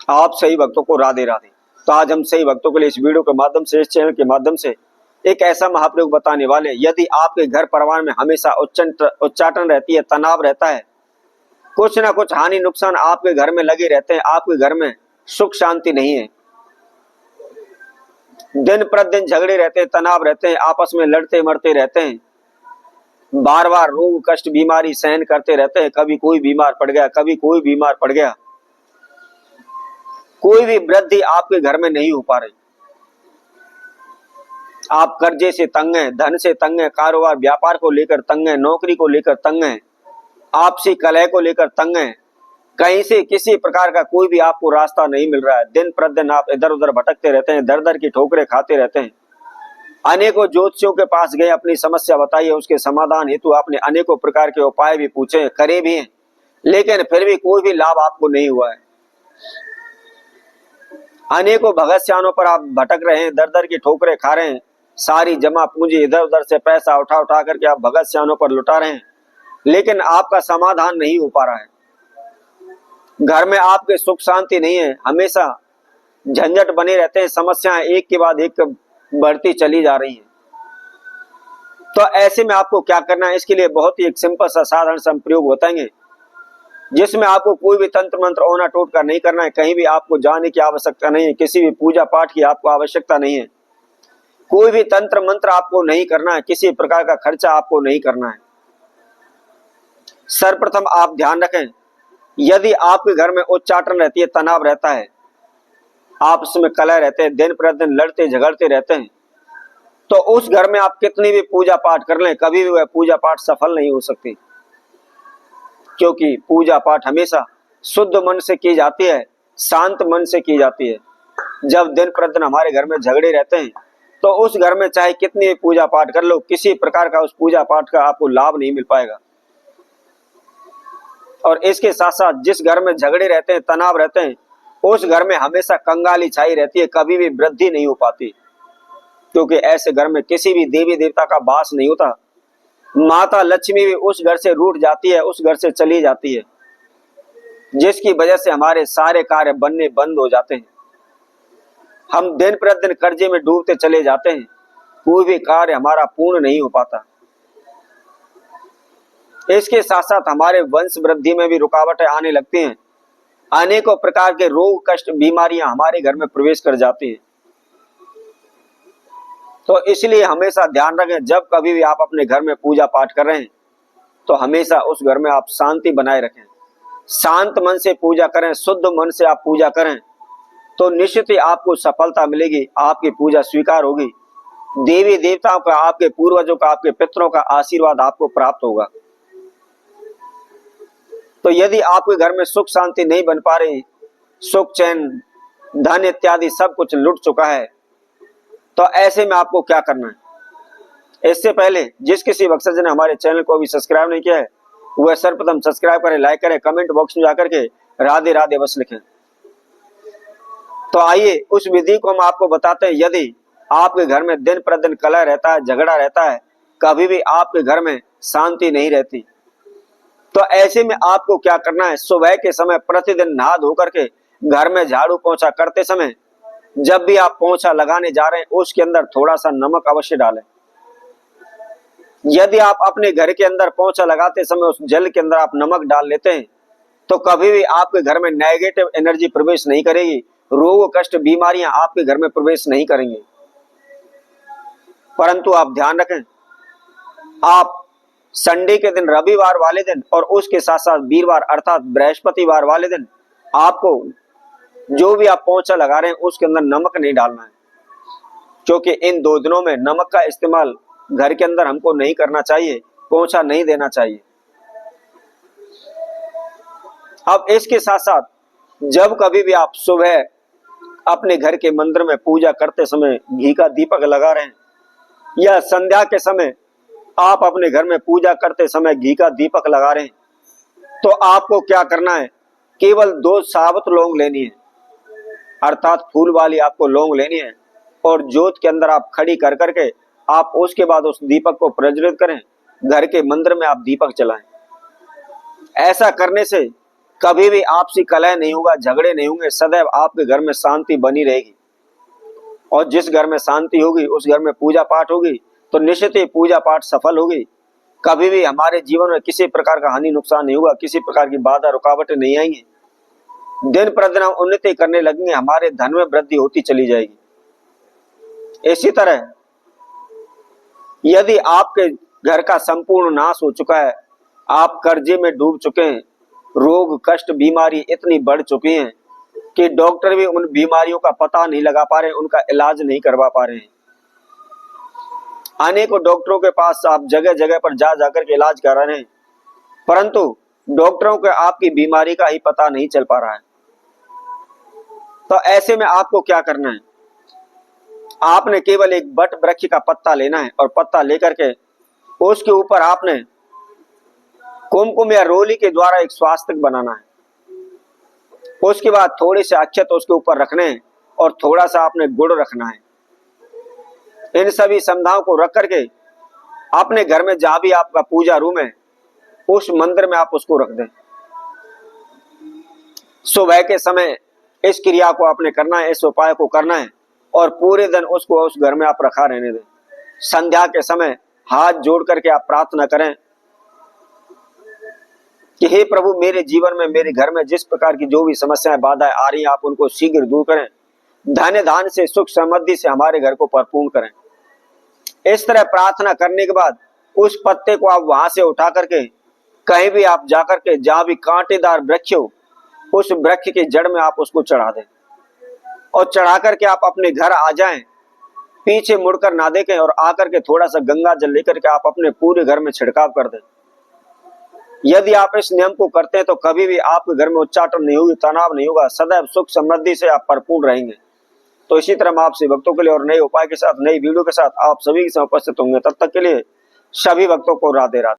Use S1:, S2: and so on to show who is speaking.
S1: आप सही भक्तों को राधे राधे। तो आज हम सही भक्तों के लिए इस वीडियो के माध्यम से, इस चैनल के माध्यम से एक ऐसा महाप्रयोग बताने वाले, यदि आपके घर परिवार में हमेशा उच्चाटन रहती है, तनाव रहता है, कुछ ना कुछ हानि नुकसान आपके घर में लगे रहते हैं, आपके घर में सुख शांति नहीं है, दिन प्रतिदिन झगड़े रहते हैं, तनाव रहते हैं, आपस में लड़ते मरते रहते हैं, बार बार रोग कष्ट बीमारी सहन करते रहते हैं, कभी कोई बीमार पड़ गया, कभी कोई बीमार पड़ गया, कोई भी वृद्धि आपके घर में नहीं हो पा रही, आप कर्जे से तंग हैं, धन से तंग हैं, कारोबार व्यापार को लेकर तंग हैं, नौकरी को लेकर तंग हैं, आपसी कलह को लेकर तंग हैं, कहीं से किसी प्रकार का कोई भी आपको रास्ता नहीं मिल रहा है, दिन प्रतिदिन आप इधर उधर भटकते रहते हैं, दर दर की ठोकरें खाते रहते हैं, अनेकों ज्योतिषियों के पास गए, अपनी समस्या बताई है, उसके समाधान हेतु आपने अनेकों प्रकार के उपाय भी पूछे, करे भी हैं, लेकिन फिर भी कोई भी लाभ आपको नहीं हुआ है। अनेकों भगत सियानों पर आप भटक रहे हैं, दर दर की ठोकरें खा रहे हैं, सारी जमा पूंजी इधर उधर से पैसा उठा उठा करके आप भगत सियानों पर लुटा रहे हैं, लेकिन आपका समाधान नहीं हो पा रहा है। घर में आपके सुख शांति नहीं है, हमेशा झंझट बने रहते हैं, समस्याएं एक के बाद एक बढ़ती चली जा रही है। तो ऐसे में आपको क्या करना है, इसके लिए बहुत ही एक सिंपल सा साधारण सा प्रयोग बताएंगे, जिसमें आपको कोई भी तंत्र मंत्र ओना टोटका नहीं करना है, कहीं भी आपको जाने की आवश्यकता नहीं है, किसी भी पूजा पाठ की आपको आवश्यकता नहीं है, कोई भी तंत्र मंत्र आपको नहीं करना है, किसी प्रकार का खर्चा आपको नहीं करना है। सर्वप्रथम आप ध्यान रखें, यदि आपके घर में उच्चाटन रहती है, तनाव रहता है, आपस में कलह रहते हैं, दिन प्रतिदिन लड़ते झगड़ते रहते हैं, तो उस घर में आप कितनी भी पूजा पाठ कर लें, कभी भी वह पूजा पाठ सफल नहीं हो सकती, क्योंकि पूजा पाठ हमेशा शुद्ध मन से की जाती है, शांत मन से की जाती है। जब दिन प्रतिदिन हमारे घर में झगड़े रहते हैं, तो उस घर में चाहे कितनी भी पूजा पाठ कर लो, किसी प्रकार का उस पूजा पाठ का आपको लाभ नहीं मिल पाएगा। और इसके साथ साथ जिस घर में झगड़े रहते हैं, तनाव रहते हैं, उस घर में हमेशा कंगाली छाई रहती है, कभी भी वृद्धि नहीं हो पाती, क्योंकि ऐसे घर में किसी भी देवी देवता का वास नहीं होता। माता लक्ष्मी भी उस घर से रूठ जाती है, उस घर से चली जाती है, जिसकी वजह से हमारे सारे कार्य बनने बंद हो जाते हैं, हम दिन प्रतिदिन कर्जे में डूबते चले जाते हैं, कोई भी कार्य हमारा पूर्ण नहीं हो पाता। इसके साथ साथ हमारे वंश वृद्धि में भी रुकावटें आने लगती हैं, अनेकों प्रकार के रोग कष्ट बीमारियां हमारे घर में प्रवेश कर जाती हैं। तो इसलिए हमेशा ध्यान रखें, जब कभी भी आप अपने घर में पूजा पाठ कर रहे हैं, तो हमेशा उस घर में आप शांति बनाए रखें, शांत मन से पूजा करें, शुद्ध मन से आप पूजा करें, तो निश्चित ही आपको सफलता मिलेगी, आपकी पूजा स्वीकार होगी, देवी देवताओं का, आपके पूर्वजों का, आपके पितरों का आशीर्वाद आपको प्राप्त होगा। तो यदि आपके घर में सुख शांति नहीं बन पा रही, सुख चैन धन इत्यादि सब कुछ लुट चुका है, तो ऐसे में आपको क्या करना है। इससे पहले जिस किसी भक्त ने हमारे चैनल को अभी सब्सक्राइब नहीं किया है, वह सर्वप्रथम सब्सक्राइब करें, लाइक करें, कमेंट बॉक्स में जाकर के राधे राधे बस लिखें। तो आइए उस विधि को हम आपको बताते हैं। यदि आपके घर में दिन प्रतिदिन कलह रहता है, झगड़ा रहता है, कभी भी आपके घर में शांति नहीं रहती, तो ऐसे में आपको क्या करना है, सुबह के समय प्रतिदिन नहा धो करके घर में झाड़ू पोंछा करते समय, जब भी आप पोंछा लगाने जा रहे हैं, उसके अंदर थोड़ा सा नमक अवश्य डालें। यदि आप अपने घर के अंदर पोंछा लगाते समय उस जल के अंदर आप नमक डाल लेते हैं, तो कभी भी आपके घर में नेगेटिव एनर्जी प्रवेश नहीं करेगी, रोग कष्ट बीमारियां आपके घर में प्रवेश नहीं करेंगी। परंतु आप ध्यान रखें, आप संडे के दिन, रविवार वाले दिन और उसके साथ साथ वीरवार अर्थात बृहस्पतिवार वाले दिन आपको जो भी आप पोंछा लगा रहे हैं उसके अंदर नमक नहीं डालना है, क्योंकि इन दो दिनों में नमक का इस्तेमाल घर के अंदर हमको नहीं करना चाहिए, पोंछा नहीं देना चाहिए। अब इसके साथ साथ जब कभी भी आप सुबह अपने घर के मंदिर में पूजा करते समय घी का दीपक लगा रहे हैं, या संध्या के समय आप अपने घर में पूजा करते समय घी का दीपक लगा रहे हैं, तो आपको क्या करना है, केवल 2 साबुत लौंग लेनी है, अर्थात फूल वाली आपको लौंग लेनी है, और जोत के अंदर आप खड़ी कर करके आप उसके बाद उस दीपक को प्रज्वलित करें, घर के मंदिर में आप दीपक जलाएं। ऐसा करने से कभी भी आपसी कलह नहीं होगा, झगड़े नहीं होंगे, सदैव आपके घर में शांति बनी रहेगी। और जिस घर में शांति होगी उस घर में पूजा पाठ होगी, तो निश्चित ही पूजा पाठ सफल होगी। कभी भी हमारे जीवन में किसी प्रकार का हानि नुकसान नहीं होगा, किसी प्रकार की बाधा रुकावटें नहीं आएंगी। दिन प्रतिदिन हम उन्नति करने लगेंगे, हमारे धन में वृद्धि होती चली जाएगी। इसी तरह यदि आपके घर का संपूर्ण नाश हो चुका है, आप कर्जे में डूब चुके हैं, रोग कष्ट बीमारी इतनी बढ़ चुकी हैं कि डॉक्टर भी उन बीमारियों का पता नहीं लगा पा रहे, उनका इलाज नहीं करवा पा रहे हैं। अनेकों डॉक्टरों के पास आप जगह जगह पर जा जाकर के इलाज करा रहे हैं, परंतु डॉक्टरों को आपकी बीमारी का ही पता नहीं चल पा रहा है। तो ऐसे में आपको क्या करना है? आपने केवल एक बट वृक्ष का पत्ता लेना है और पत्ता लेकर के उसके ऊपर आपने कुमकुम या रोली के द्वारा एक स्वास्तिक बनाना है। उसके बाद थोड़े से अक्षत उसके ऊपर रखने हैं और थोड़ा सा आपने गुड़ रखना है। इन सभी संधाओं को रख करके अपने घर में जहां भी आपका पूजा रूम है उस मंदिर में आप उसको रख दें। सुबह के समय इस क्रिया को आपने करना है, इस उपाय को करना है और पूरे दिन उसको उस घर में आप रखा रहने दें। संध्या के समय हाथ जोड़ करके आप प्रार्थना करें कि हे प्रभु, मेरे जीवन में, मेरे घर में जिस प्रकार की जो भी समस्याएं बाधाएं आ रही हैं, आप उनको शीघ्र दूर करें। धन्य धान से, सुख समृद्धि से हमारे घर को परिपूर्ण करें। इस तरह प्रार्थना करने के बाद उस पत्ते को आप वहां से उठा करके कहीं भी आप जाकर के जहां भी कांटेदार वृक्ष हो उस वृक्ष की जड़ में आप उसको चढ़ा दें और चढ़ा करके आप अपने घर आ जाएं, पीछे मुड़कर ना देखें और आकर के थोड़ा सा गंगा जल लेकर के आप अपने पूरे घर में छिड़काव कर दें। यदि आप इस नियम को करते हैं तो कभी भी आपके घर में उच्चाटन नहीं होगी, तनाव नहीं होगा, सदैव सुख समृद्धि से आप भरपूर रहेंगे। तो इसी तरह हम आपसे भक्तों के लिए और नए उपाय के साथ, नई वीडियो के साथ आप सभी के साथ उपस्थित होंगे। तब तक के लिए सभी भक्तों को राधे राधे।